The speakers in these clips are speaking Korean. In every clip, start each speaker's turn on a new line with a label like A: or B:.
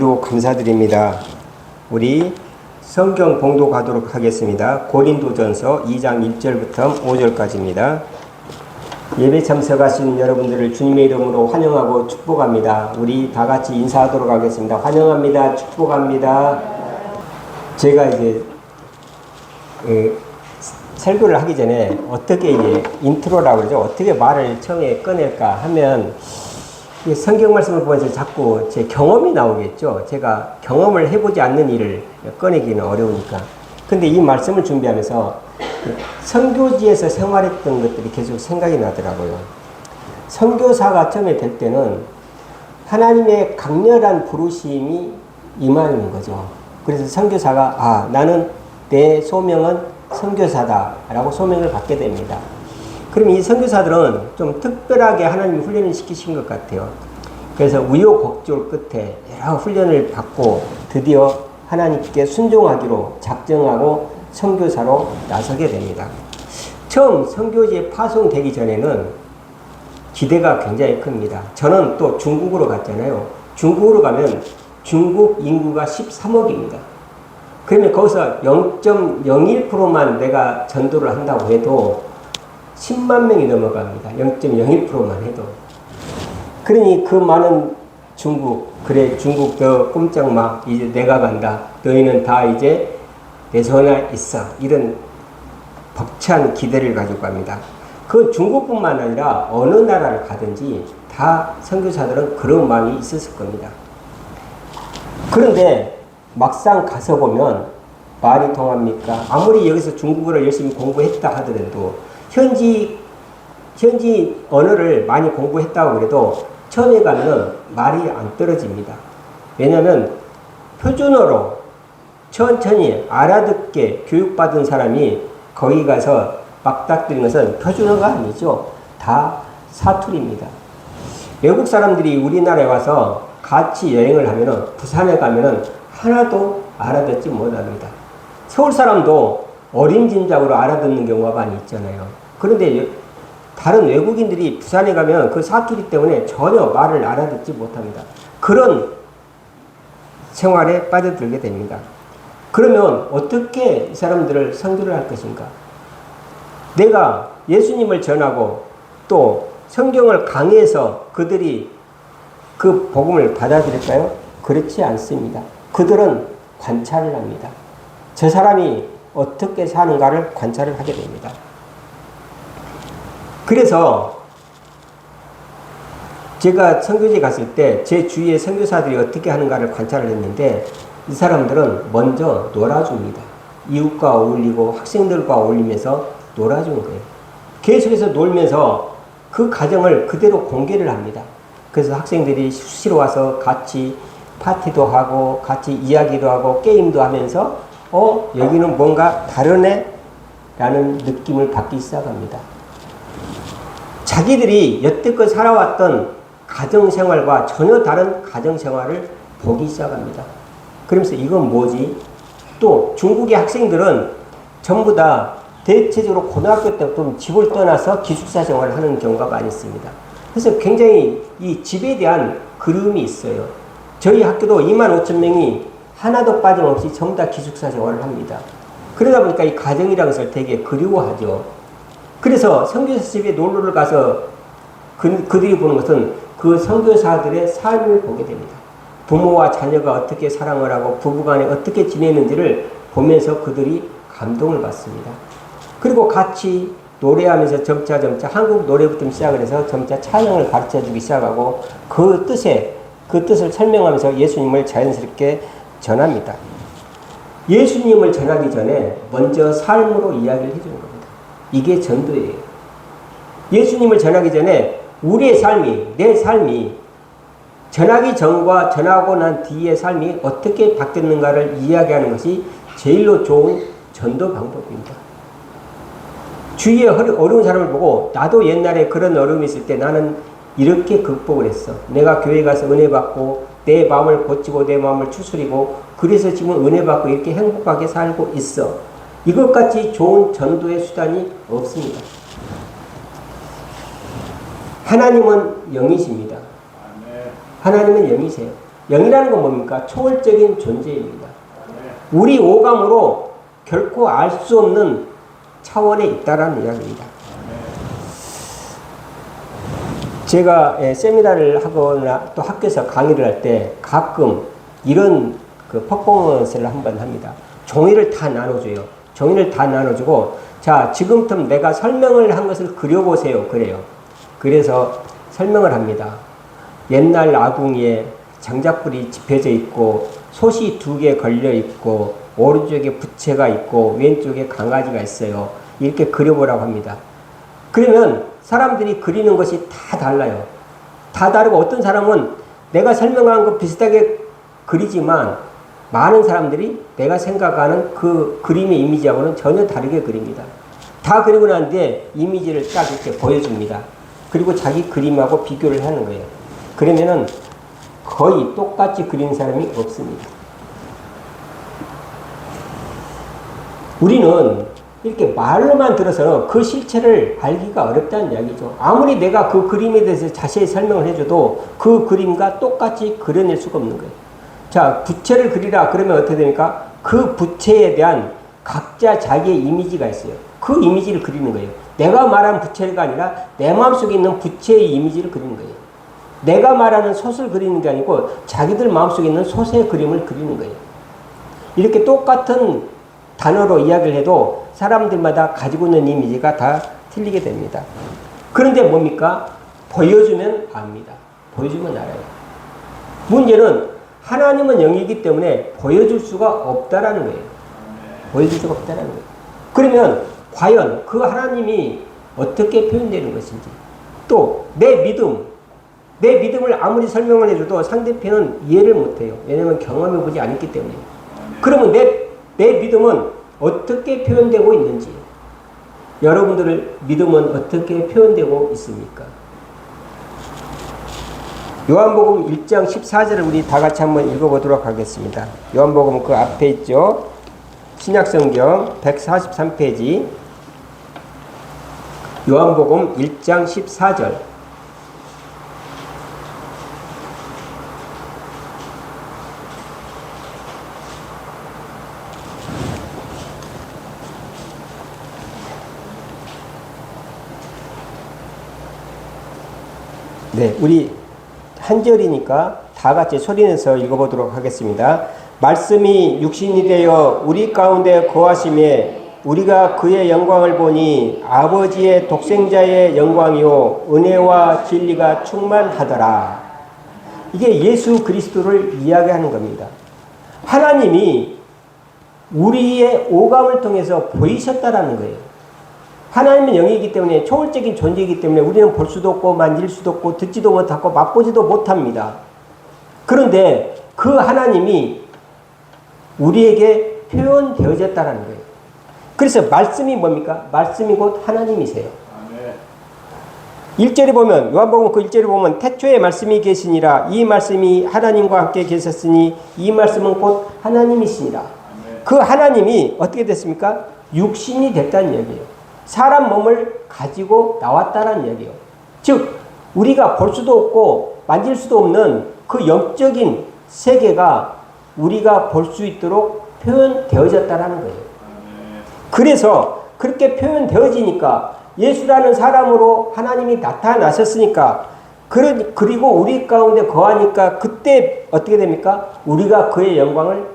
A: 기도 감사드립니다. 우리 성경 봉독하도록 하겠습니다. 고린도전서 2장 1절부터 5절까지입니다. 예배 참석하신 여러분들을 주님의 이름으로 환영하고 축복합니다. 우리 다 같이 인사하도록 하겠습니다. 환영합니다. 축복합니다. 제가 이제 설교를 하기 전에 어떻게 이제 인트로라고 그러죠. 어떻게 말을 처음에 꺼낼까 하면 성경 말씀을 보면서 자꾸 제 경험이 나오겠죠. 제가 경험을 해보지 않는 일을 꺼내기는 어려우니까. 근데 이 말씀을 준비하면서 선교지에서 생활했던 것들이 계속 생각이 나더라고요. 선교사가 처음에 될 때는 하나님의 강렬한 부르심이 임하는 거죠. 그래서 선교사가 나는 내 소명은 선교사다라고 소명을 받게 됩니다. 그럼 이 선교사들은 좀 특별하게 하나님이 훈련을 시키신 것 같아요. 그래서 우여곡절 끝에 여러 훈련을 받고 드디어 하나님께 순종하기로 작정하고 선교사로 나서게 됩니다. 처음 선교지에 파송되기 전에는 기대가 굉장히 큽니다. 저는 또 중국으로 갔잖아요. 중국으로 가면 중국 인구가 13억입니다. 그러면 거기서 0.01%만 내가 전도를 한다고 해도 10만 명이 넘어갑니다. 0.01%만 해도. 그러니 그 많은 중국, 그래 중국 더 꼼짝 마. 이제 내가 간다. 너희는 다 이제 내 손에 있어. 이런 벅찬 기대를 가지고 갑니다. 그 중국뿐만 아니라 어느 나라를 가든지 다 선교사들은 그런 마음이 있었을 겁니다. 그런데 막상 가서 보면 말이 통합니까? 아무리 여기서 중국어를 열심히 공부했다 하더라도 현지 언어를 많이 공부했다고 그래도 처음에 가면 말이 안 떨어집니다. 왜냐하면 표준어로 천천히 알아듣게 교육받은 사람이 거기 가서 막닥뜨리는 것은 표준어가 아니죠. 다 사투리입니다. 외국 사람들이 우리나라에 와서 같이 여행을 하면은 부산에 가면은 하나도 알아듣지 못합니다. 서울 사람도 어림짐작으로 알아듣는 경우가 많이 있잖아요. 그런데 다른 외국인들이 부산에 가면 그 사투리 때문에 전혀 말을 알아듣지 못합니다. 그런 생활에 빠져들게 됩니다. 그러면 어떻게 이 사람들을 선교를 할 것인가? 내가 예수님을 전하고 또 성경을 강해서 그들이 그 복음을 받아들일까요? 그렇지 않습니다. 그들은 관찰을 합니다. 저 사람이 어떻게 사는가를 관찰을 하게 됩니다. 그래서 제가 선교지에 갔을 때 제 주위의 선교사들이 어떻게 하는가를 관찰을 했는데 이 사람들은 먼저 놀아줍니다. 이웃과 어울리고 학생들과 어울리면서 놀아주는 거예요. 계속해서 놀면서 그 가정을 그대로 공개를 합니다. 그래서 학생들이 수시로 와서 같이 파티도 하고 같이 이야기도 하고 게임도 하면서 여기는 뭔가 다르네 라는 느낌을 받기 시작합니다. 자기들이 여태껏 살아왔던 가정생활과 전혀 다른 가정생활을 보기 시작합니다. 그러면서 이건 뭐지? 또 중국의 학생들은 전부 다 대체적으로 고등학교 때부터 집을 떠나서 기숙사 생활을 하는 경우가 많이 있습니다. 그래서 굉장히 이 집에 대한 그리움이 있어요. 저희 학교도 25,000명이 하나도 빠짐없이 전부 다 기숙사 생활을 합니다. 그러다 보니까 이 가정이라는 것을 되게 그리워하죠. 그래서 선교사 집에 놀러를 가서 그들이 보는 것은 그 선교사들의 삶을 보게 됩니다. 부모와 자녀가 어떻게 사랑을 하고 부부간에 어떻게 지내는지를 보면서 그들이 감동을 받습니다. 그리고 같이 노래하면서 점차 한국 노래부터 시작을 해서 점차 찬양을 가르쳐주기 시작하고 그 뜻을 설명하면서 예수님을 자연스럽게 전합니다. 예수님을 전하기 전에 먼저 삶으로 이야기를 해주는 겁니다. 이게 전도예요. 예수님을 전하기 전에 우리의 삶이, 내 삶이 전하기 전과 전하고 난 뒤의 삶이 어떻게 바뀌었는가를 이야기하는 것이 제일로 좋은 전도 방법입니다. 주위에 어려운 사람을 보고 나도 옛날에 그런 어려움이 있을 때 나는 이렇게 극복을 했어. 내가 교회 가서 은혜 받고 내 마음을 고치고 내 마음을 추스리고 그래서 지금 은혜 받고 이렇게 행복하게 살고 있어. 이것같이 좋은 전도의 수단이 없습니다. 하나님은 영이십니다. 하나님은 영이세요. 영이라는 건 뭡니까? 초월적인 존재입니다. 우리 오감으로 결코 알 수 없는 차원에 있다라는 이야기입니다. 제가 세미나를 하거나 또 학교에서 강의를 할 때 가끔 이런 그 퍼포먼스를 한번 합니다. 종이를 다 나눠줘요. 종이를 다 나눠주고, 자, 지금부터 내가 설명을 한 것을 그려보세요. 그래요. 그래서 설명을 합니다. 옛날 아궁이에 장작불이 지펴져 있고, 솥이 2개 걸려 있고, 오른쪽에 부채가 있고, 왼쪽에 강아지가 있어요. 이렇게 그려보라고 합니다. 그러면 사람들이 그리는 것이 다 달라요. 다 다르고, 어떤 사람은 내가 설명한 것 비슷하게 그리지만 많은 사람들이 내가 생각하는 그 그림의 이미지하고는 전혀 다르게 그립니다. 다 그리고 난 뒤에 이미지를 딱 이렇게 보여줍니다. 그리고 자기 그림하고 비교를 하는 거예요. 그러면은 거의 똑같이 그리는 사람이 없습니다. 우리는 이렇게 말로만 들어서는 그 실체를 알기가 어렵다는 이야기죠. 아무리 내가 그 그림에 대해서 자세히 설명을 해줘도 그 그림과 똑같이 그려낼 수가 없는 거예요. 자, 부채를 그리라 그러면 어떻게 됩니까? 그 부채에 대한 각자 자기의 이미지가 있어요. 그 이미지를 그리는 거예요. 내가 말한 부채가 아니라 내 마음속에 있는 부채의 이미지를 그리는 거예요. 내가 말하는 솥을 그리는 게 아니고 자기들 마음속에 있는 솥의 그림을 그리는 거예요. 이렇게 똑같은 단어로 이야기를 해도 사람들마다 가지고 있는 이미지가 다 틀리게 됩니다. 그런데 뭡니까? 보여주면 압니다. 보여주면 알아요. 문제는 하나님은 영이기 때문에 보여줄 수가 없다라는 거예요. 보여줄 수가 없다라는 거예요. 그러면 과연 그 하나님이 어떻게 표현되는 것인지, 또 내 믿음을 아무리 설명을 해줘도 상대편은 이해를 못해요. 왜냐하면 경험해보지 않았기 때문에. 그러면 내 믿음은 어떻게 표현되고 있는지, 여러분들의 믿음은 어떻게 표현되고 있습니까? 요한복음 1장 14절을 우리 다 같이 한번 읽어보도록 하겠습니다. 요한복음 그 앞에 있죠. 신약성경 143페이지 요한복음 1장 14절. 네, 우리 한 절이니까 다 같이 소리내서 읽어보도록 하겠습니다. 말씀이 육신이 되어 우리 가운데 거하심에 우리가 그의 영광을 보니 아버지의 독생자의 영광이요 은혜와 진리가 충만하더라. 이게 예수 그리스도를 이야기하는 겁니다. 하나님이 우리의 오감을 통해서 보이셨다라는 거예요. 하나님은 영이기 때문에 초월적인 존재이기 때문에 우리는 볼 수도 없고 만질 수도 없고 듣지도 못하고 맛보지도 못합니다. 그런데 그 하나님이 우리에게 표현되어졌다는 거예요. 그래서 말씀이 뭡니까? 말씀이 곧 하나님이세요. 1절에 보면, 요한복음 그 1절에 보면 태초에 말씀이 계시니라. 이 말씀이 하나님과 함께 계셨으니 이 말씀은 곧 하나님이시니라. 그 하나님이 어떻게 됐습니까? 육신이 됐다는 얘기예요. 사람 몸을 가지고 나왔다는 얘기예요. 즉 우리가 볼 수도 없고 만질 수도 없는 그 영적인 세계가 우리가 볼 수 있도록 표현되어졌다는 거예요. 그래서 그렇게 표현되어지니까 예수라는 사람으로 하나님이 나타나셨으니까 그리고 우리 가운데 거하니까 그때 어떻게 됩니까? 우리가 그의 영광을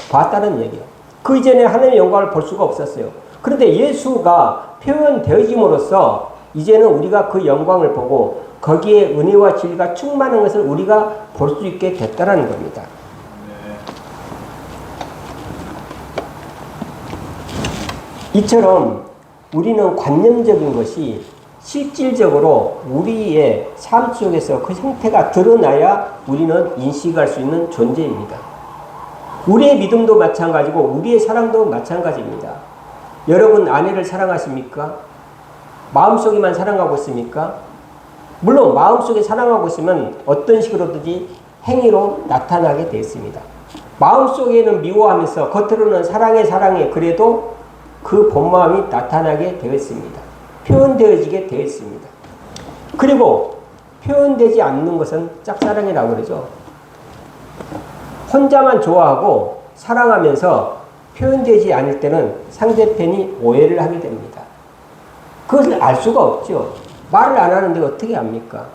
A: 보았다는 얘기예요. 그 이전에 하나님의 영광을 볼 수가 없었어요. 그런데 예수가 표현되어짐으로써 이제는 우리가 그 영광을 보고 거기에 은혜와 진리가 충만한 것을 우리가 볼 수 있게 됐다는 겁니다. 이처럼 우리는 관념적인 것이 실질적으로 우리의 삶 속에서 그 형태가 드러나야 우리는 인식할 수 있는 존재입니다. 우리의 믿음도 마찬가지고 우리의 사랑도 마찬가지입니다. 여러분 아내를 사랑하십니까? 마음속에만 사랑하고 있습니까? 물론 마음속에 사랑하고 있으면 어떤 식으로든지 행위로 나타나게 되어 있습니다. 마음속에는 미워하면서 겉으로는 사랑해 그래도 그 본마음이 나타나게 되어 있습니다. 표현되어지게 되어 있습니다. 그리고 표현되지 않는 것은 짝사랑이라고 그러죠. 혼자만 좋아하고 사랑하면서 표현되지 않을 때는 상대편이 오해를 하게 됩니다. 그것을 알 수가 없죠. 말을 안 하는데 어떻게 압니까?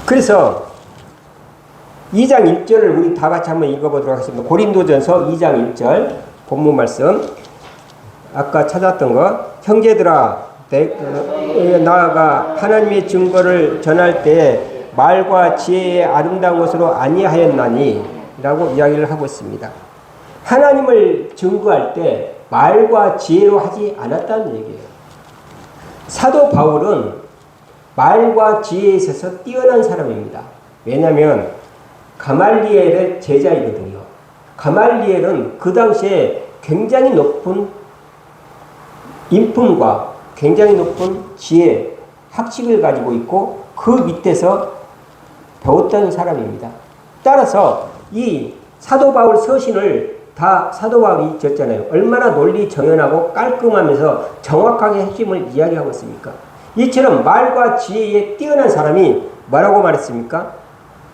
A: 그래서 2장 1절을 우리 다 같이 한번 읽어보도록 하겠습니다. 고린도전서 2장 1절 본문 말씀. 아까 찾았던 거. 형제들아, 나아가 하나님의 증거를 전할 때 말과 지혜의 아름다운 것으로 아니하였나니 라고 이야기를 하고 있습니다. 하나님을 증거할 때 말과 지혜로 하지 않았다는 얘기예요. 사도 바울은 말과 지혜에 있어서 뛰어난 사람입니다. 왜냐하면 가말리엘의 제자이거든요. 가말리엘은 그 당시에 굉장히 높은 인품과 굉장히 높은 지혜, 학식을 가지고 있고 그 밑에서 배웠던 사람입니다. 따라서 이 사도 바울 서신을 다 사도 바울이 썼잖아요. 얼마나 논리 정연하고 깔끔하면서 정확하게 핵심을 이야기하고 있습니까? 이처럼 말과 지혜에 뛰어난 사람이 뭐라고 말했습니까?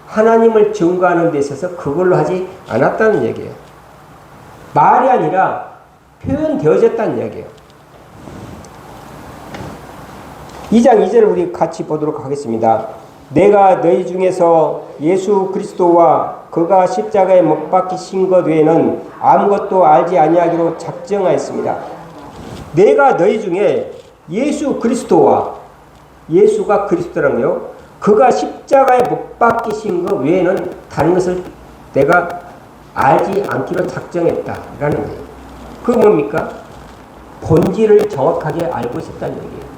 A: 하나님을 증거하는 데 있어서 그걸로 하지 않았다는 얘기예요. 말이 아니라 표현되어졌다는 얘기예요. 2장 2절을 우리 같이 보도록 하겠습니다. 내가 너희 중에서 예수 그리스도와 그가 십자가에 못 박히신 것 외에는 아무것도 알지 아니하기로 작정하였습니다. 내가 너희 중에 예수 그리스도와, 예수가 그리스도라는 거요. 그가 십자가에 못 박히신 것 외에는 다른 것을 내가 알지 않기로 작정했다라는 거예요. 그거 뭡니까? 본질을 정확하게 알고 있었다는 얘기예요.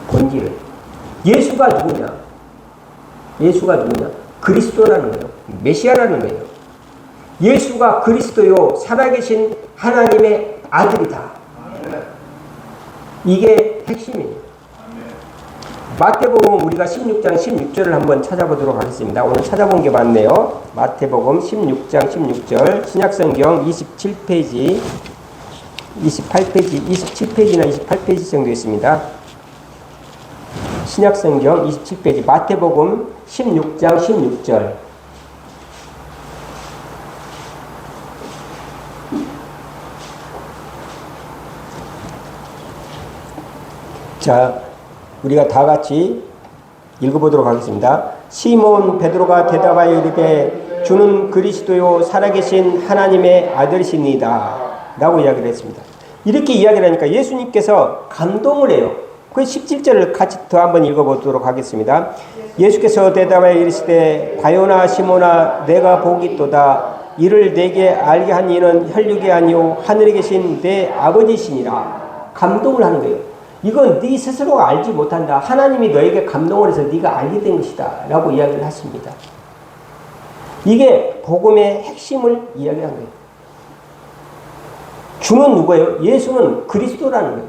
A: 본질을. 예수가 누구냐? 예수가 누구냐? 그리스도라는 거예요. 메시아라는 거예요. 예수가 그리스도요, 살아계신 하나님의 아들이다. 이게 핵심이에요. 마태복음 우리가 16장 16절을 한번 찾아보도록 하겠습니다. 오늘 찾아본 게 많네요. 마태복음 16장 16절, 신약성경 27페이지, 28페이지, 27페이지나 28페이지 정도 있습니다. 신약성경 27페이지, 마태복음 16장 16절. 자, 우리가 다 같이 읽어보도록 하겠습니다. 시몬 베드로가 대답하여 이르되 주는 그리스도요 살아계신 하나님의 아들이시니이다 라고 이야기를 했습니다. 이렇게 이야기를 하니까 예수님께서 감동을 해요. 그 17절을 같이 더 한번 읽어보도록 하겠습니다. 예수께서 대답하여 이르시되 바요나 시몬아 내가 복이 있도다. 이를 내게 알게 한 이는 혈육이 아니요 하늘에 계신 내 아버지시니라. 감동을 하는 거예요. 이건 네 스스로가 알지 못한다. 하나님이 너에게 감동을 해서 네가 알게 된 것이다 라고 이야기를 하십니다. 이게 복음의 핵심을 이야기하는 거예요. 주는 누구예요? 예수는 그리스도라는 거예요.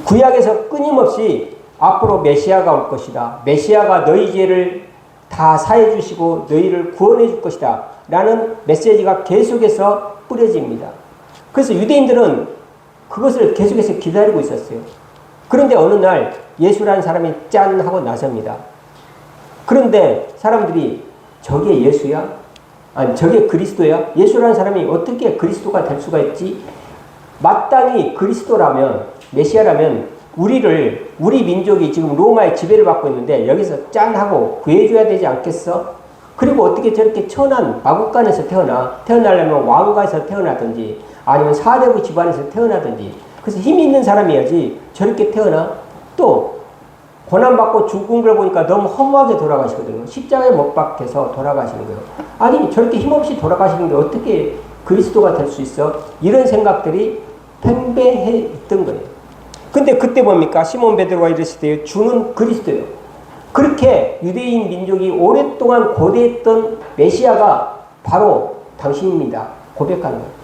A: 구약에서 끊임없이 앞으로 메시아가 올 것이다. 메시아가 너희 죄를 다 사해 주시고 너희를 구원해 줄 것이다 라는 메시지가 계속해서 뿌려집니다. 그래서 유대인들은 그것을 계속해서 기다리고 있었어요. 그런데 어느 날 예수라는 사람이 짠 하고 나섭니다. 그런데 사람들이 저게 예수야? 아니 저게 그리스도야? 예수라는 사람이 어떻게 그리스도가 될 수가 있지? 마땅히 그리스도라면, 메시아라면 우리 민족이 지금 로마의 지배를 받고 있는데 여기서 짠 하고 구해줘야 되지 않겠어? 그리고 어떻게 저렇게 천한 마국간에서 태어나려면 왕가에서 태어나든지 아니면 사대부 집안에서 태어나든지, 그래서 힘이 있는 사람이어야지 저렇게 태어나. 또 고난받고 죽은 걸 보니까 너무 허무하게 돌아가시거든요. 십자가에 못 박혀서 돌아가시는 거예요. 아니 저렇게 힘없이 돌아가시는데 어떻게 그리스도가 될 수 있어? 이런 생각들이 팽배해 있던 거예요. 근데 그때 뭡니까? 시몬 베드로가 이르시되 주는 그리스도예요. 그렇게 유대인 민족이 오랫동안 고대했던 메시아가 바로 당신입니다. 고백하는 거예요.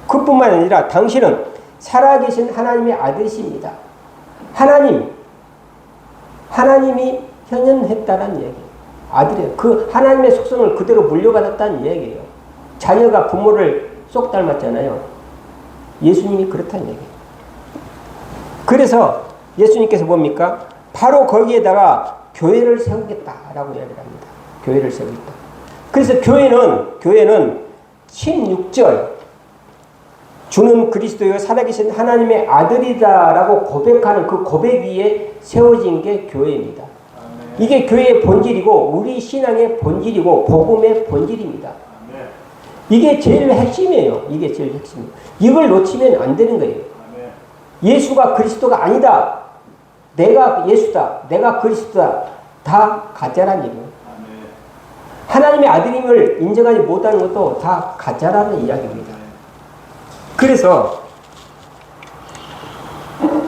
A: 그뿐만 아니라 당신은 살아계신 하나님의 아들이십니다. 하나님이 현현했다는 얘기예요. 아들이에요. 그 하나님의 속성을 그대로 물려받았다는 얘기예요. 자녀가 부모를 쏙 닮았잖아요. 예수님이 그렇다는 얘기예요. 그래서 예수님께서 뭡니까? 바로 거기에다가 교회를 세우겠다라고 이야기를 합니다. 교회를 세우겠다. 그래서 교회는 16절 주는 그리스도여 살아계신 하나님의 아들이다라고 고백하는 그 고백 위에 세워진 게 교회입니다. 이게 교회의 본질이고 우리 신앙의 본질이고 복음의 본질입니다. 이게 제일 핵심이에요. 이게 제일 핵심이에요. 이걸 놓치면 안 되는 거예요. 예수가 그리스도가 아니다. 내가 예수다. 내가 그리스도다. 다 가짜란 얘기예요. 하나님의 아들임을 인정하지 못하는 것도 다 가짜라는 이야기입니다. 그래서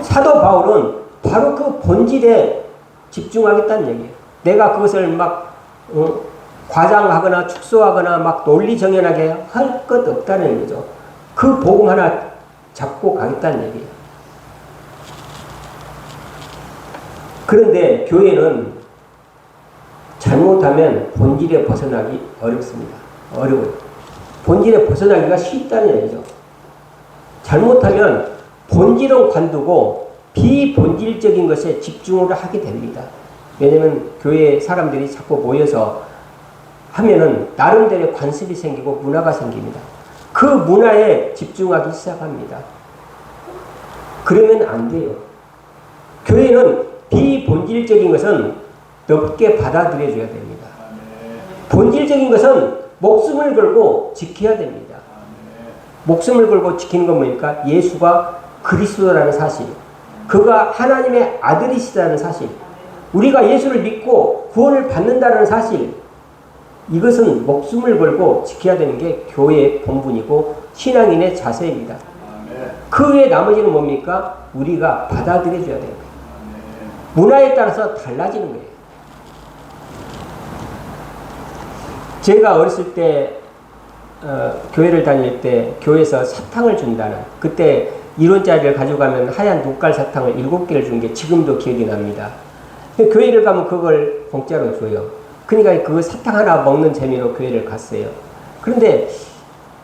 A: 사도 바울은 바로 그 본질에 집중하겠다는 얘기예요. 내가 그것을 막 과장하거나 축소하거나 막 논리 정연하게 할 것 없다는 거죠. 그 복음 하나 잡고 가겠다는 얘기예요. 그런데 교회는 잘못하면 본질에 벗어나기 어렵습니다. 어려워요. 본질에 벗어나기가 쉽다는 얘기죠. 잘못하면 본질은 관두고 비본질적인 것에 집중을 하게 됩니다. 왜냐하면 교회 사람들이 자꾸 모여서 하면은 나름대로의 관습이 생기고 문화가 생깁니다. 그 문화에 집중하기 시작합니다. 그러면 안 돼요. 교회는 비본질적인 것은 넓게 받아들여줘야 됩니다. 본질적인 것은 목숨을 걸고 지켜야 됩니다. 목숨을 걸고 지키는 건 뭡니까? 예수가 그리스도라는 사실, 그가 하나님의 아들이시다는 사실, 우리가 예수를 믿고 구원을 받는다는 사실, 이것은 목숨을 걸고 지켜야 되는 게 교회의 본분이고 신앙인의 자세입니다. 그 외에 나머지는 뭡니까? 우리가 받아들여줘야 됩니다. 문화에 따라서 달라지는 거예요. 제가 어렸을 때 교회를 다닐 때 교회에서 사탕을 준다는, 그때 1원짜리를 가져가면 하얀 녹갈 사탕을 7개를 준 게 지금도 기억이 납니다. 교회를 가면 그걸 공짜로 줘요. 그러니까 그 사탕 하나 먹는 재미로 교회를 갔어요. 그런데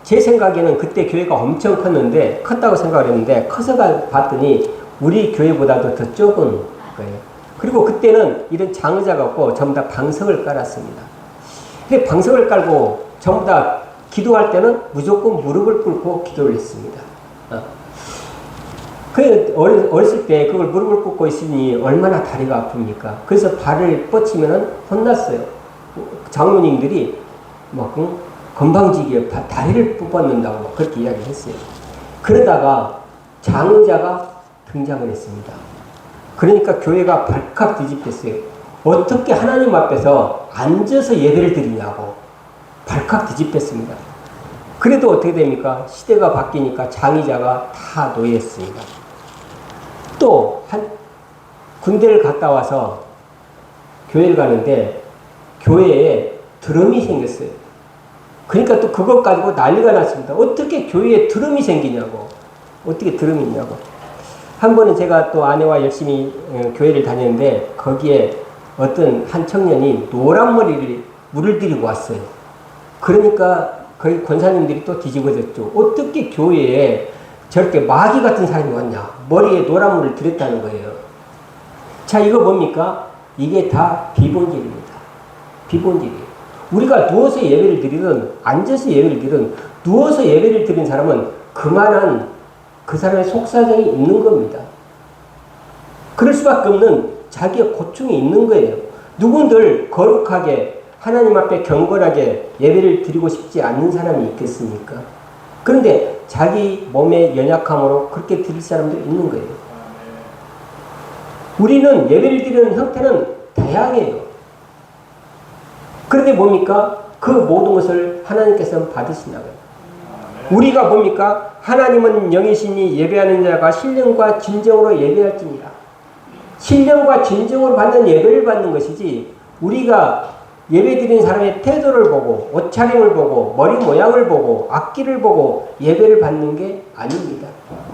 A: 제 생각에는 그때 교회가 엄청 컸는데, 컸다고 생각을 했는데 커서 봤더니 우리 교회보다도 더 적은 거예요. 그리고 그때는 이런 장의자가 없고 전부 다 방석을 깔았습니다. 근데 방석을 깔고 전부 다 기도할 때는 무조건 무릎을 꿇고 기도를 했습니다. 어렸을 때 그걸 무릎을 꿇고 있으니 얼마나 다리가 아픕니까? 그래서 발을 뻗치면 혼났어요. 장로님들이 막 건방지게 다리를 뽑아놓는다고 그렇게 이야기를 했어요. 그러다가 장의자가 등장을 했습니다. 그러니까 교회가 발칵 뒤집혔어요. 어떻게 하나님 앞에서 앉아서 예배를 드리냐고 발칵 뒤집혔습니다. 그래도 어떻게 됩니까? 시대가 바뀌니까 장의자가 다 노예했습니다. 또 군대를 갔다 와서 교회를 가는데 교회에 드럼이 생겼어요. 그러니까 또 그것 가지고 난리가 났습니다. 어떻게 교회에 드럼이 생기냐고. 어떻게 드럼이 있냐고. 한 번은 제가 또 아내와 열심히 교회를 다녔는데 거기에 어떤 한 청년이 노란 머리를 물을 들이고 왔어요. 그러니까 거기 권사님들이 또 뒤집어졌죠. 어떻게 교회에 저렇게 마귀 같은 사람이 왔냐. 머리에 노란 물을 들였다는 거예요. 자, 이거 뭡니까? 이게 다 비본질입니다. 비본질이에요. 우리가 누워서 예배를 드리든 앉아서 예배를 드리든 누워서 예배를 드리는 사람은 그만한 그 사람의 속사정이 있는 겁니다. 그럴 수밖에 없는 자기의 고충이 있는 거예요. 누군들 거룩하게 하나님 앞에 경건하게 예배를 드리고 싶지 않는 사람이 있겠습니까? 그런데 자기 몸의 연약함으로 그렇게 드릴 사람도 있는 거예요. 우리는 예배를 드리는 형태는 다양해요. 그런데 뭡니까? 그 모든 것을 하나님께서 받으신다고요. 우리가 뭡니까? 하나님은 영이시니 예배하는 자가 신령과 진정으로 예배할지니라. 신령과 진정으로 받는 예배를 받는 것이지, 우리가 예배드리는 사람의 태도를 보고 옷차림을 보고 머리 모양을 보고 악기를 보고 예배를 받는 게 아닙니다.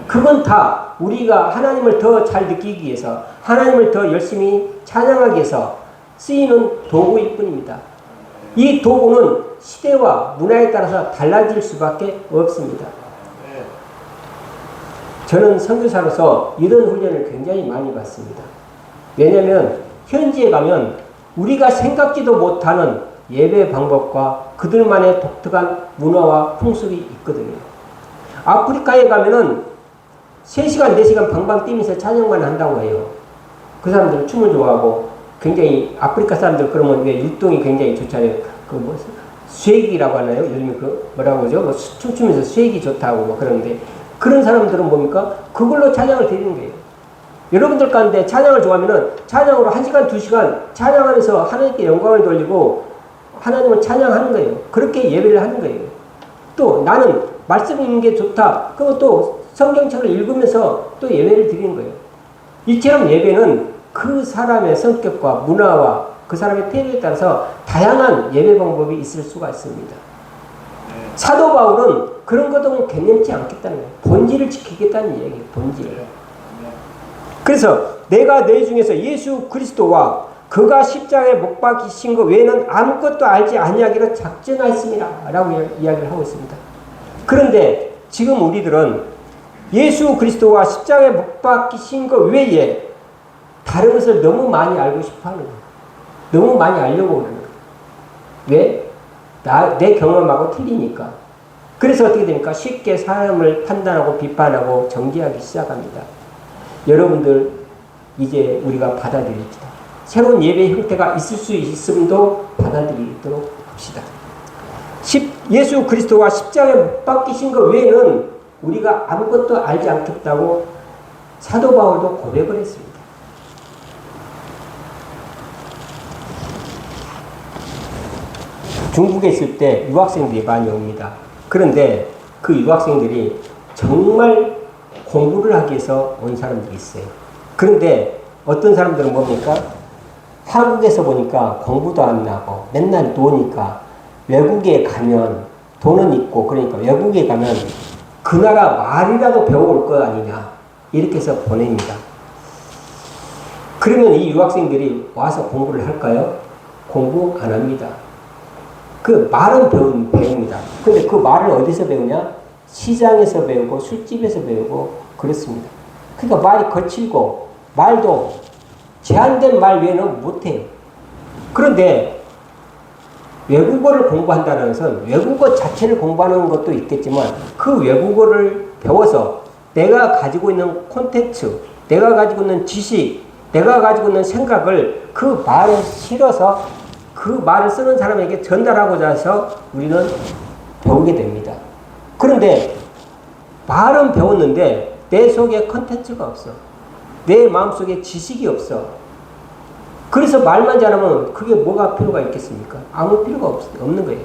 A: 그건 다 우리가 하나님을 더 잘 느끼기 위해서, 하나님을 더 열심히 찬양하기 위해서 쓰이는 도구일 뿐입니다. 이 도구는 시대와 문화에 따라서 달라질 수밖에 없습니다. 저는 선교사로서 이런 훈련을 굉장히 많이 받습니다. 왜냐하면 현지에 가면 우리가 생각지도 못하는 예배 방법과 그들만의 독특한 문화와 풍습이 있거든요. 아프리카에 가면은 3시간, 4시간 방방 뛰면서 찬양만 한다고 해요. 그 사람들은 춤을 좋아하고 굉장히 아프리카 사람들 그러면 왜 율동이 굉장히 좋잖아요. 그 뭐 쇠기라고 하나요? 요즘에 그 뭐라고 그러죠? 뭐 춤추면서 쇠기 좋다고 뭐 그러는데 그런 사람들은 뭡니까? 그걸로 찬양을 드리는 거예요. 여러분들 가운데 찬양을 좋아하면은 찬양으로 1시간, 2시간 찬양하면서 하나님께 영광을 돌리고 하나님을 찬양하는 거예요. 그렇게 예배를 하는 거예요. 또 나는 말씀 읽는 게 좋다. 그럼 또 성경책을 읽으면서 또 예배를 드리는 거예요. 이처럼 예배는 그 사람의 성격과 문화와 그 사람의 태도에 따라서 다양한 예배 방법이 있을 수가 있습니다. 사도 바울은 그런 것도 개념치 않겠다는 거예요. 본질을 지키겠다는 얘기예요. 본질. 그래서 내가 너희 중에서 예수 그리스도와 그가 십자가에 못 박히신 것 외에는 아무것도 알지 아니하기로 작정하였습니다. 라고 이야기를 하고 있습니다. 그런데 지금 우리들은 예수 그리스도와 십자가에 못 박히신 것 외에 다른 것을 너무 많이 알고 싶어 하는 거예요. 너무 많이 알려고 그러는 거예요. 왜? 내 경험하고 틀리니까. 그래서 어떻게 됩니까? 쉽게 사람을 판단하고 비판하고 정죄하기 시작합니다. 여러분들 이제 우리가 받아들입시다. 새로운 예배 형태가 있을 수 있음도 받아들이도록 합시다. 예수 그리스도와 십자가에 못 박히신 것 외에는 우리가 아무것도 알지 않겠다고 사도 바울도 고백을 했습니다. 중국에 있을 때 유학생들이 많이 옵니다. 그런데 그 유학생들이 정말 공부를 하기 위해서 온 사람들이 있어요. 그런데 어떤 사람들은 뭡니까? 한국에서 보니까 공부도 안 하고 맨날 노니까 외국에 가면 돈은 있고 그러니까 외국에 가면 그 나라 말이라도 배워올 거 아니냐 이렇게 해서 보냅니다. 그러면 이 유학생들이 와서 공부를 할까요? 공부 안 합니다. 그 말은 배웁니다. 근데 그 말을 어디서 배우냐? 시장에서 배우고 술집에서 배우고 그렇습니다. 그러니까 말이 거칠고 말도 제한된 말 외에는 못해요. 그런데 외국어를 공부한다는 것은 외국어 자체를 공부하는 것도 있겠지만 그 외국어를 배워서 내가 가지고 있는 콘텐츠, 내가 가지고 있는 지식, 내가 가지고 있는 생각을 그 말에 실어서 그 말을 쓰는 사람에게 전달하고자 해서 우리는 배우게 됩니다. 그런데 말은 배웠는데 내 속에 콘텐츠가 없어. 내 마음속에 지식이 없어. 그래서 말만 잘하면 그게 뭐가 필요가 있겠습니까? 아무 필요가 없는 거예요.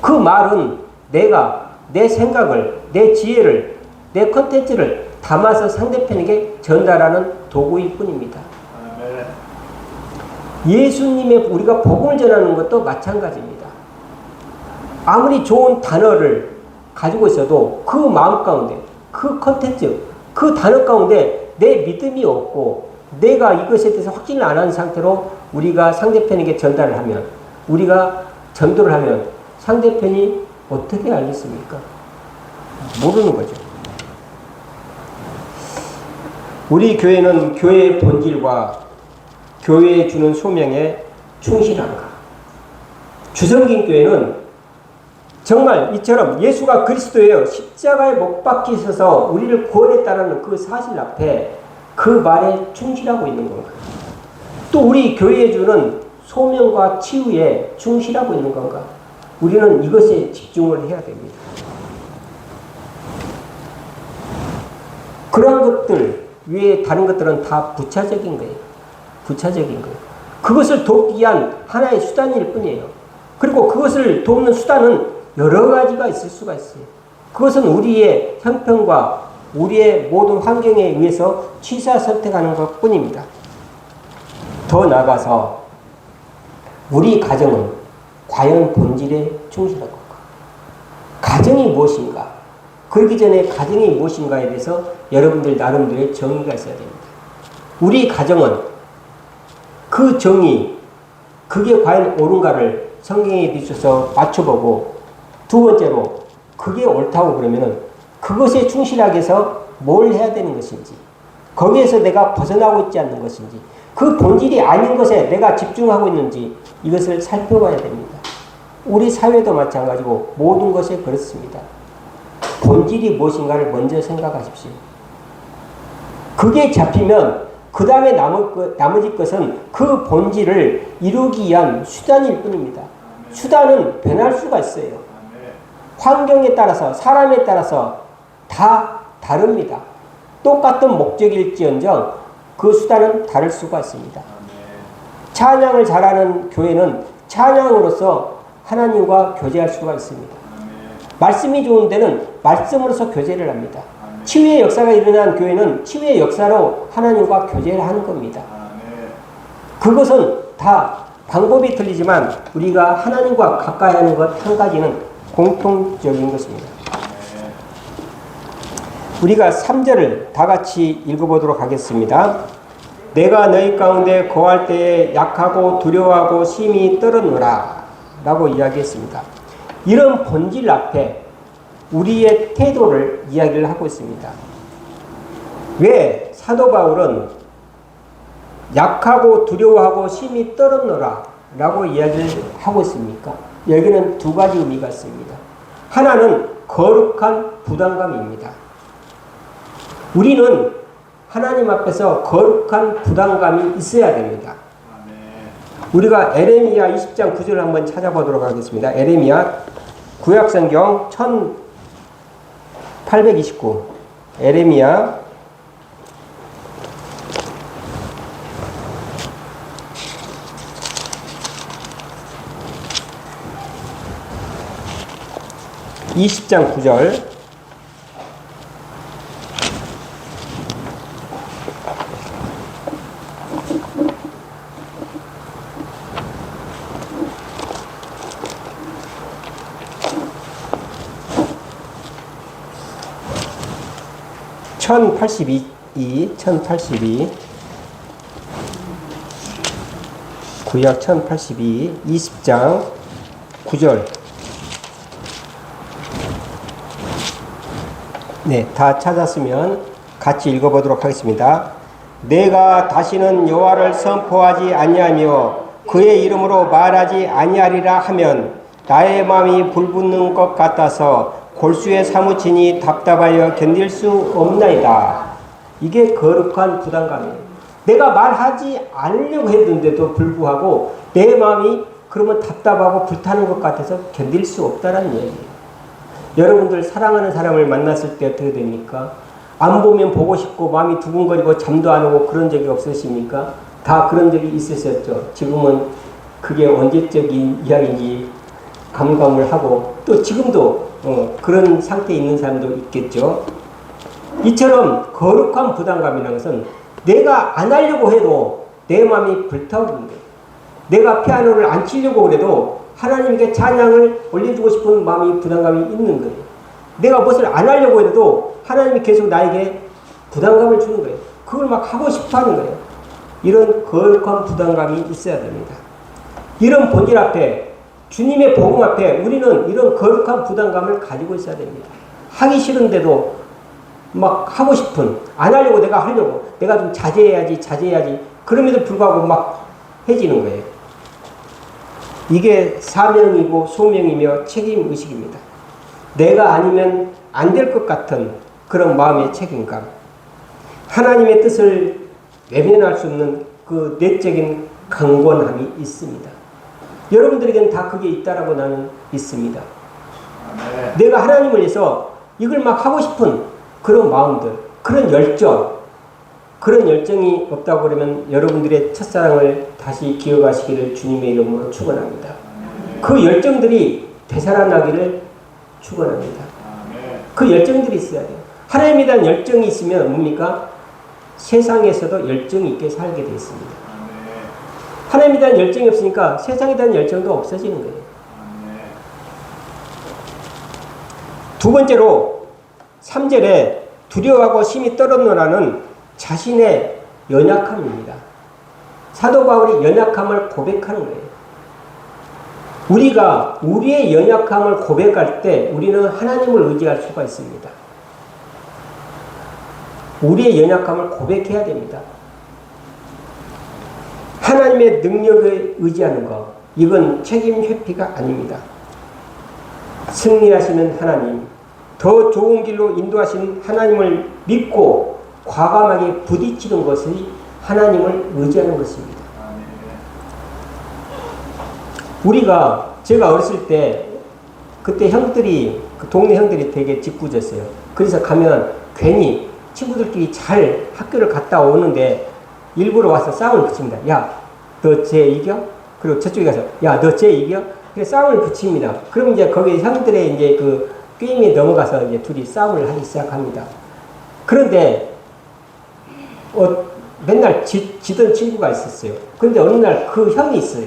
A: 그 말은 내가 내 생각을, 내 지혜를, 내 콘텐츠를 담아서 상대편에게 전달하는 도구일 뿐입니다. 예수님의 우리가 복음을 전하는 것도 마찬가지입니다. 아무리 좋은 단어를 가지고 있어도 그 마음 가운데, 그 콘텐츠, 그 단어 가운데 내 믿음이 없고 내가 이것에 대해서 확신을 안 한 상태로 우리가 상대편에게 전달을 하면, 우리가 전도를 하면 상대편이 어떻게 알겠습니까? 모르는 거죠. 우리 교회는 교회의 본질과 교회에 주는 소명에 충실한가? 주성긴 교회는 정말 이처럼 예수가 그리스도예요. 십자가에 못 박히셔서 우리를 구원했다는 그 사실 앞에 그 말에 충실하고 있는 건가? 또 우리 교회에 주는 소명과 치유에 충실하고 있는 건가? 우리는 이것에 집중을 해야 됩니다. 그런 것들 외에 다른 것들은 다 부차적인 거예요. 부차적인 거예요. 그것을 돕기 위한 하나의 수단일 뿐이에요. 그리고 그것을 돕는 수단은 여러 가지가 있을 수가 있어요. 그것은 우리의 형편과 우리의 모든 환경에 의해서 취사 선택하는 것 뿐입니다. 더 나아가서 우리 가정은 과연 본질에 충실한 건가? 가정이 무엇인가? 그러기 전에 가정이 무엇인가에 대해서 여러분들 나름대로의 정의가 있어야 됩니다. 우리 가정은 그 정의, 그게 과연 옳은가를 성경에 비춰서 맞춰보고, 두 번째로 그게 옳다고 그러면은 그것에 충실하게 해서 뭘 해야 되는 것인지, 거기에서 내가 벗어나고 있지 않는 것인지, 그 본질이 아닌 것에 내가 집중하고 있는지 이것을 살펴봐야 됩니다. 우리 사회도 마찬가지고 모든 것에 그렇습니다. 본질이 무엇인가를 먼저 생각하십시오. 그게 잡히면 그 다음에 나머지 것은 그 본질을 이루기 위한 수단일 뿐입니다. 수단은 변할 수가 있어요. 환경에 따라서 사람에 따라서 다 다릅니다. 똑같은 목적일지언정 그 수단은 다를 수가 있습니다. 찬양을 잘하는 교회는 찬양으로서 하나님과 교제할 수가 있습니다. 말씀이 좋은 데는 말씀으로서 교제를 합니다. 치유의 역사가 일어난 교회는 치유의 역사로 하나님과 교제를 하는 겁니다. 그것은 다 방법이 틀리지만 우리가 하나님과 가까이 하는 것 한 가지는 공통적인 것입니다. 우리가 3절을 다 같이 읽어보도록 하겠습니다. 내가 너희 가운데 거할 때에 약하고 두려워하고 심히 떨었노라 라고 이야기했습니다. 이런 본질 앞에 우리의 태도를 이야기를 하고 있습니다. 왜 사도 바울은 약하고 두려워하고 심히 떨었노라 라고 이야기를 하고 있습니까? 여기는 두 가지 의미가 있습니다. 하나는 거룩한 부담감입니다. 우리는 하나님 앞에서 거룩한 부담감이 있어야 됩니다. 우리가 에레미야 20장 9절을 한번 찾아보도록 하겠습니다. 에레미야 구약성경 1829 에레미야 20장 9절 구약 1082 20장 9절 네, 다 찾았으면 같이 읽어보도록 하겠습니다. 내가 다시는 여호와를 선포하지 아니하며 그의 이름으로 말하지 아니하리라 하면 나의 마음이 불붙는 것 같아서 골수에 사무치니 답답하여 견딜 수 없나이다. 이게 거룩한 부담감이에요. 내가 말하지 않으려고 했는데도 불구하고 내 마음이 그러면 답답하고 불타는 것 같아서 견딜 수 없다는 얘기예요. 여러분들 사랑하는 사람을 만났을 때 어떻게 됩니까? 안 보면 보고 싶고 마음이 두근거리고 잠도 안 오고 그런 적이 없으십니까? 다 그런 적이 있으셨죠. 지금은 그게 언제적인 이야기인지 감감을 하고 또 지금도 그런 상태에 있는 사람도 있겠죠. 이처럼 거룩한 부담감이라는 것은 내가 안 하려고 해도 내 마음이 불타오르는 거예요. 내가 피아노를 안 치려고 그래도 하나님께 찬양을 올려주고 싶은 마음이 부담감이 있는 거예요. 내가 무엇을 안 하려고 해도 하나님이 계속 나에게 부담감을 주는 거예요. 그걸 막 하고 싶어 하는 거예요. 이런 거룩한 부담감이 있어야 됩니다. 이런 본질 앞에 주님의 복음 앞에 우리는 이런 거룩한 부담감을 가지고 있어야 됩니다. 하기 싫은데도 막 하고 싶은, 안 하려고 내가 하려고, 내가 좀 자제해야지 그럼에도 불구하고 막 해지는 거예요. 이게 사명이고 소명이며 책임의식입니다. 내가 아니면 안 될 것 같은 그런 마음의 책임감. 하나님의 뜻을 외면할 수 없는 그 내적인 강권함이 있습니다. 여러분들에게는 다 그게 있다라고 나는 믿습니다. 내가 하나님을 위해서 이걸 막 하고 싶은 그런 마음들, 그런 열정이 없다고 그러면 여러분들의 첫사랑을 다시 기억하시기를 주님의 이름으로 축원합니다. 그 열정들이 되살아나기를 축원합니다. 그 열정들이 있어야 돼요. 하나님에 대한 열정이 있으면 뭡니까? 세상에서도 열정이 있게 살게 되어 있습니다. 하나님에 대한 열정이 없으니까 세상에 대한 열정도 없어지는 거예요. 두 번째로 3절에 두려워하고 심히 떨었노라는 자신의 연약함입니다. 사도 바울이 연약함을 고백하는 거예요. 우리가 우리의 연약함을 고백할 때 우리는 하나님을 의지할 수가 있습니다. 우리의 연약함을 고백해야 됩니다. 하나님의 능력에 의지하는 것, 이건 책임 회피가 아닙니다. 승리하시는 하나님, 더 좋은 길로 인도하시는 하나님을 믿고 과감하게 부딪히는 것이 하나님을 의지하는 것입니다. 제가 어렸을 때 그때 형들이, 동네 형들이 되게 짓궂었어요. 그래서 가면 괜히 친구들끼리 잘 학교를 갔다 오는데 일부러 와서 싸움을 붙입니다. 야, 너 쟤 이겨? 그리고 저쪽에 가서 야, 너 쟤 이겨? 그래서 싸움을 붙입니다. 그럼 이제 거기 형들의 이제 그 게임에 넘어가서 이제 둘이 싸움을 하기 시작합니다. 그런데 맨날 지던 친구가 있었어요. 그런데 어느 날 그 형이 있어요.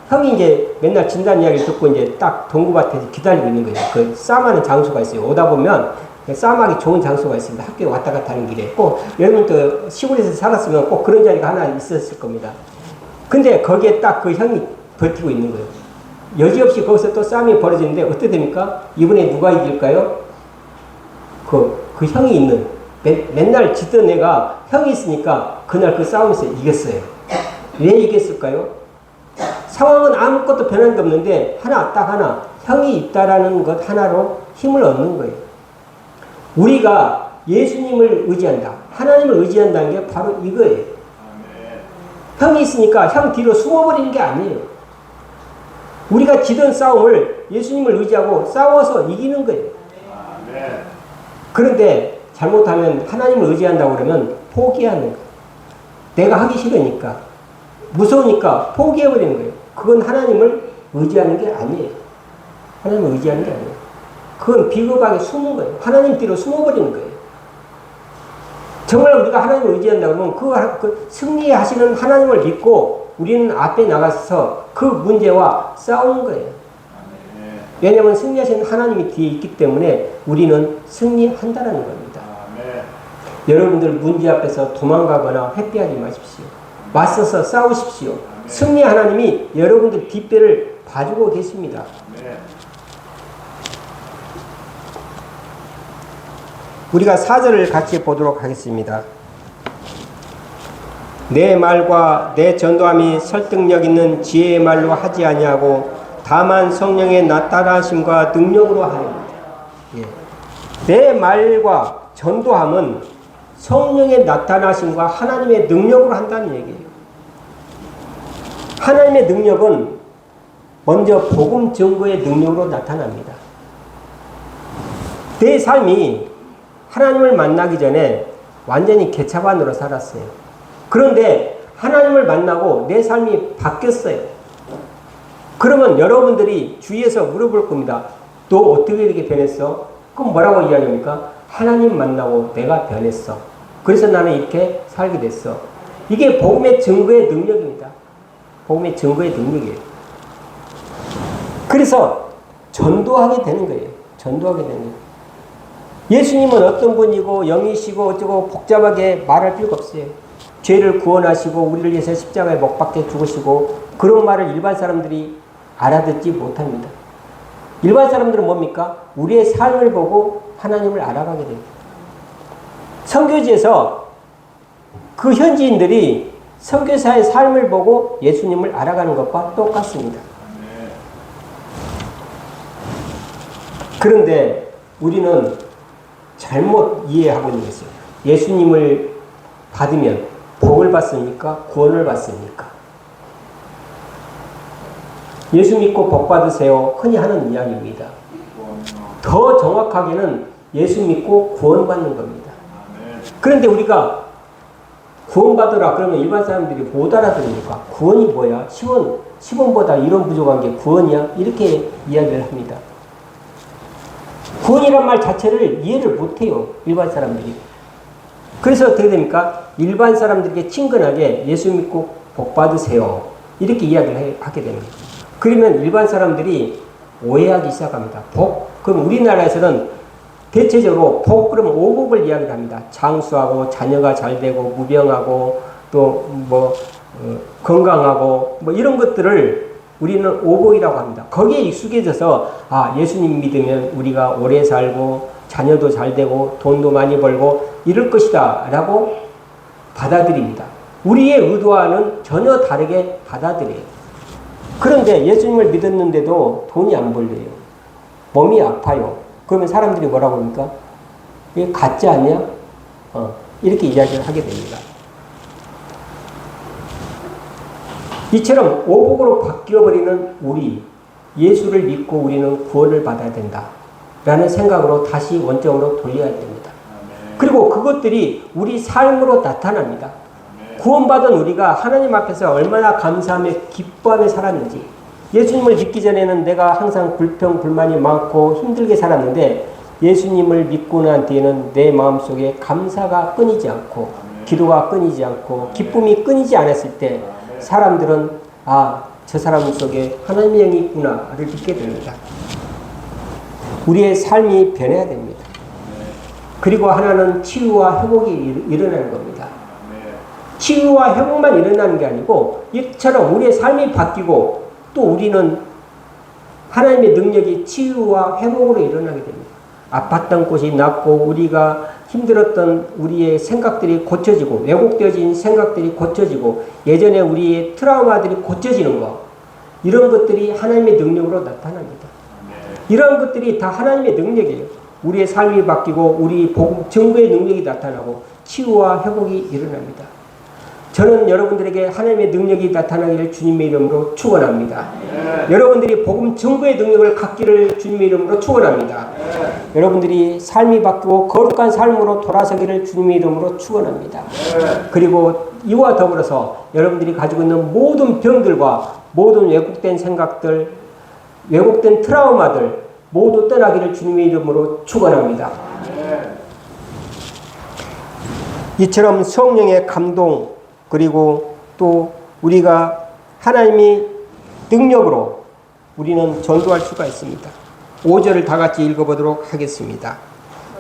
A: 형이 이제 맨날 진단 이야기를 듣고 이제 딱 동구밭에서 기다리고 있는 거예요. 그 싸움하는 장소가 있어요. 오다 보면 싸움하기 좋은 장소가 있습니다. 학교에 왔다 갔다 하는 길에. 꼭 여러분도 시골에서 살았으면 꼭 그런 자리가 하나 있었을 겁니다. 근데 거기에 딱 그 형이 버티고 있는 거예요. 여지없이 거기서 또 싸움이 벌어지는데 어떻게 됩니까? 이번에 누가 이길까요? 그 형이 있는, 맨날 지던 애가 형이 있으니까 그날 그 싸움에서 이겼어요. 왜 이겼을까요? 상황은 아무것도 변한 게 없는데 딱 하나 형이 있다라는 것 하나로 힘을 얻는 거예요. 우리가 예수님을 의지한다, 하나님을 의지한다는 게 바로 이거예요. 형이 있으니까 형 뒤로 숨어버리는 게 아니에요. 우리가 지던 싸움을 예수님을 의지하고 싸워서 이기는 거예요. 그런데 잘못하면 하나님을 의지한다고 그러면 포기하는 거예요. 내가 하기 싫으니까, 무서우니까 포기해버리는 거예요. 그건 하나님을 의지하는 게 아니에요. 하나님을 의지하는 게 아니에요. 그건 비겁하게 숨은 거예요. 하나님 뒤로 숨어버리는 거예요. 정말 우리가 하나님을 의지한다고 하면 그 승리하시는 하나님을 믿고 우리는 앞에 나가서 그 문제와 싸우는 거예요. 왜냐하면 승리하시는 하나님이 뒤에 있기 때문에 우리는 승리한다는 겁니다. 여러분들 문제 앞에서 도망가거나 회피하지 마십시오. 맞서서 싸우십시오. 승리 하나님이 여러분들 뒷배를 봐주고 계십니다. 우리가 4절을 같이 보도록 하겠습니다. 내 말과 내 전도함이 설득력 있는 지혜의 말로 하지 아니하고 다만 성령의 나타나심과 능력으로 하옵니다. 내 말과 전도함은 성령의 나타나심과 하나님의 능력으로 한다는 얘기예요. 하나님의 능력은 먼저 복음 증거의 능력으로 나타납니다. 내 삶이 하나님을 만나기 전에 완전히 개차반으로 살았어요. 그런데 하나님을 만나고 내 삶이 바뀌었어요. 그러면 여러분들이 주위에서 물어볼 겁니다. 너 어떻게 이렇게 변했어? 그럼 뭐라고 이야기합니까? 하나님 만나고 내가 변했어. 그래서 나는 이렇게 살게 됐어. 이게 복음의 증거의 능력입니다. 복음의 증거의 능력이에요. 그래서 전도하게 되는 거예요. 전도하게 되는 거예요. 예수님은 어떤 분이고 영이시고 어쩌고 복잡하게 말할 필요가 없어요. 죄를 구원하시고 우리를 위해서 십자가에 못 박혀 죽으시고 그런 말을 일반 사람들이 알아듣지 못합니다. 일반 사람들은 뭡니까? 우리의 삶을 보고 하나님을 알아가게 됩니다. 선교지에서 그 현지인들이 선교사의 삶을 보고 예수님을 알아가는 것과 똑같습니다. 그런데 우리는 잘못 이해하고 있는 것이에요. 예수님을 받으면 복을 받습니까? 구원을 받습니까? 예수 믿고 복 받으세요. 흔히 하는 이야기입니다. 더 정확하게는 예수 믿고 구원받는 겁니다. 그런데 우리가 구원받으라 그러면 일반 사람들이 못 알아들으니까 구원이 뭐야? 시원보다 이런 부족한 게 구원이야? 이렇게 이야기를 합니다. 구원이란 말 자체를 이해를 못해요. 일반 사람들이. 그래서 어떻게 됩니까? 일반 사람들에게 친근하게 예수 믿고 복 받으세요. 이렇게 이야기를 하게 됩니다. 그러면 일반 사람들이 오해하기 시작합니다. 복? 그럼 우리나라에서는 대체적으로 복 그러면 오복을 이야기를 합니다. 장수하고 자녀가 잘 되고 무병하고 또 건강하고 이런 것들을 우리는 오복이라고 합니다. 거기에 익숙해져서 예수님 믿으면 우리가 오래 살고 자녀도 잘 되고 돈도 많이 벌고 이럴 것이다 라고 받아들입니다. 우리의 의도와는 전혀 다르게 받아들여요. 그런데 예수님을 믿었는데도 돈이 안 벌려요. 몸이 아파요. 그러면 사람들이 뭐라고 합니까? 이게 가짜 아니야? 이렇게 이야기를 하게 됩니다. 이처럼 오복으로 바뀌어버리는 우리, 예수를 믿고 우리는 구원을 받아야 된다 라는 생각으로 다시 원점으로 돌려야 됩니다. 그리고 그것들이 우리 삶으로 나타납니다. 구원받은 우리가 하나님 앞에서 얼마나 감사하며 기뻐하며 살았는지. 예수님을 믿기 전에는 내가 항상 불평불만이 많고 힘들게 살았는데 예수님을 믿고 난 뒤에는 내 마음속에 감사가 끊이지 않고 기도가 끊이지 않고 기쁨이 끊이지 않았을 때 사람들은 저 사람 속에 하나님의 영이 있구나를 믿게 됩니다. 우리의 삶이 변해야 됩니다. 그리고 하나는 치유와 회복이 일어나는 겁니다. 치유와 회복만 일어나는 게 아니고 이처럼 우리의 삶이 바뀌고 또 우리는 하나님의 능력이 치유와 회복으로 일어나게 됩니다. 아팠던 곳이 낫고 우리가 힘들었던 우리의 생각들이 고쳐지고 왜곡되어진 생각들이 고쳐지고 예전에 우리의 트라우마들이 고쳐지는 것, 이런 것들이 하나님의 능력으로 나타납니다. 이런 것들이 다 하나님의 능력이에요. 우리의 삶이 바뀌고 우리 복음 증거의 능력이 나타나고 치유와 회복이 일어납니다. 저는 여러분들에게 하나님의 능력이 나타나기를 주님의 이름으로 축원합니다. 여러분들이 복음 증거의 능력을 갖기를 주님의 이름으로 축원합니다. 여러분들이 삶이 바뀌고 거룩한 삶으로 돌아서기를 주님의 이름으로 축원합니다. 그리고 이와 더불어서 여러분들이 가지고 있는 모든 병들과 모든 왜곡된 생각들, 왜곡된 트라우마들 모두 떠나기를 주님의 이름으로 축원합니다. 이처럼 성령의 감동 그리고 또 우리가 하나님의 능력으로 우리는 전도할 수가 있습니다. 5절을 다 같이 읽어보도록 하겠습니다.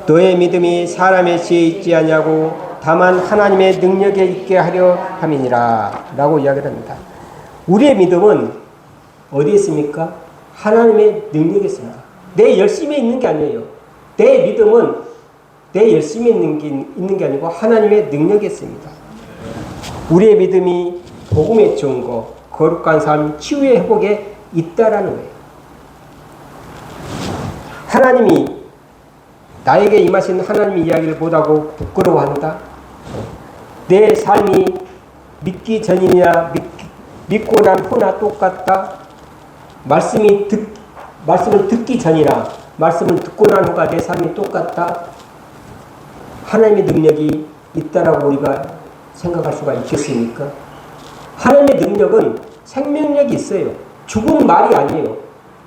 A: 너의 믿음이 사람의 지혜에 있지 아니하고 다만 하나님의 능력에 있게 하려 함이니라 라고 이야기를 합니다. 우리의 믿음은 어디에 있습니까? 하나님의 능력에 있습니다. 내 열심에 있는 게 아니에요. 내 믿음은 내 열심에 있는 게 아니고 하나님의 능력에 있습니다. 우리의 믿음이 복음의 증거, 거룩한 삶, 치유의 회복에 있다라는 거예요. 하나님이 나에게 임하신 하나님의 이야기를 못하고 부끄러워한다. 내 삶이 믿기 전이냐 믿고 난 후나 똑같다. 말씀을 듣기 전이나 말씀을 듣고 난 후가 내 삶이 똑같다. 하나님의 능력이 있다라고 우리가 생각할 수가 있겠습니까? 하나님의 능력은 생명력이 있어요. 죽은 말이 아니에요.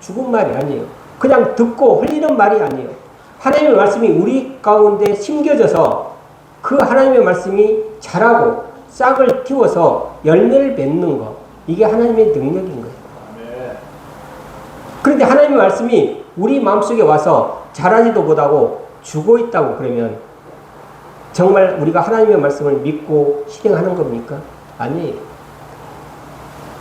A: 죽은 말이 아니에요. 그냥 듣고 흘리는 말이 아니에요. 하나님의 말씀이 우리 가운데 심겨져서 그 하나님의 말씀이 자라고 싹을 틔워서 열매를 맺는 것. 이게 하나님의 능력인 거예요. 그런데 하나님의 말씀이 우리 마음속에 와서 자라지도 못하고 죽어 있다고 그러면 정말 우리가 하나님의 말씀을 믿고 실행하는 겁니까? 아니에요.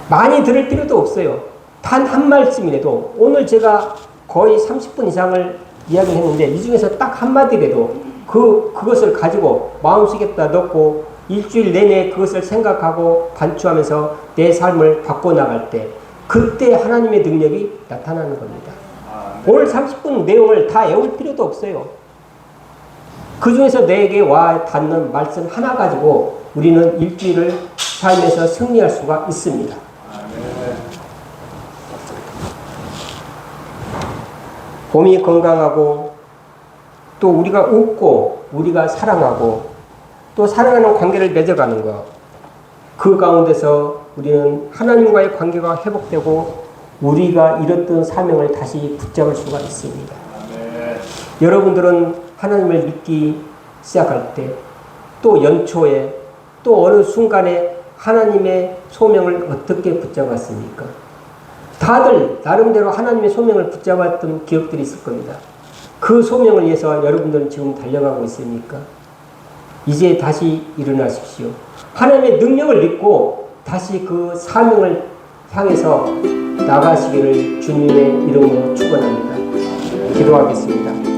A: 많이 들을 필요도 없어요. 단 한 말씀이라도 오늘 제가 거의 30분 이상을 이야기했는데 이 중에서 딱 한마디라도 그것을 가지고 마음속에다 넣고 일주일 내내 그것을 생각하고 반추하면서 내 삶을 바꿔나갈 때 그때 하나님의 능력이 나타나는 겁니다. 오늘 30분 내용을 다 외울 필요도 없어요. 그 중에서 내게 와 닿는 말씀 하나 가지고 우리는 일주일을 삶에서 승리할 수가 있습니다. 몸이 건강하고 또 우리가 웃고 우리가 사랑하고 또 사랑하는 관계를 맺어가는 것, 그 가운데서 우리는 하나님과의 관계가 회복되고 우리가 잃었던 사명을 다시 붙잡을 수가 있습니다. 여러분들은 하나님을 믿기 시작할 때 또 연초에 또 어느 순간에 하나님의 소명을 어떻게 붙잡았습니까? 다들 나름대로 하나님의 소명을 붙잡았던 기억들이 있을 겁니다. 그 소명을 위해서 여러분들은 지금 달려가고 있습니까? 이제 다시 일어나십시오. 하나님의 능력을 믿고 다시 그 사명을 향해서 나가시기를 주님의 이름으로 축원합니다. 기도하겠습니다.